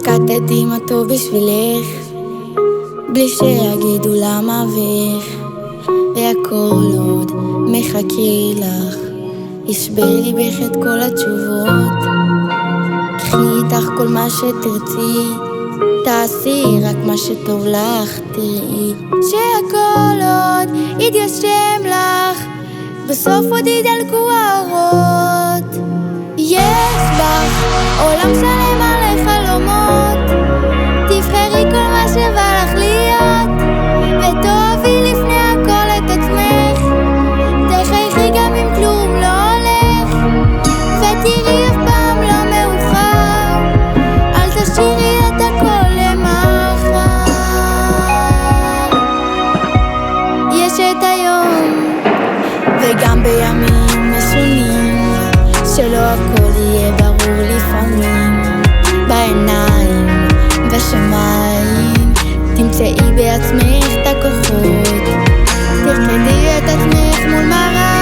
הסקטתי מה טוב בשבילך, בלי שיגידו למה ואיך, והכל עוד מחכה לך. ישבר ליבך את כל התשובות, קחי איתך כל מה שתרצי, תעשי רק מה שטוב לך, תראי שהכל עוד יתגשם לך, בסוף עוד ידלקו האורות. יש בך עולם שלם מלא חלומות, תבחרי כל מה שבא לך להיות, ותאהבי לפני הכל את עצמך, תחייכי גם אם כלום לא הולך, ותראי אף פעם לא מאוחר, אל תשאירי את הכל למחר. יש את היום וגם בימים משונים, שלא הכל יהיה ברור לפעמים, בעיניים בשמיים תמצאי בעצמך את הכוחות, תרקדי את עצמך מול מראה,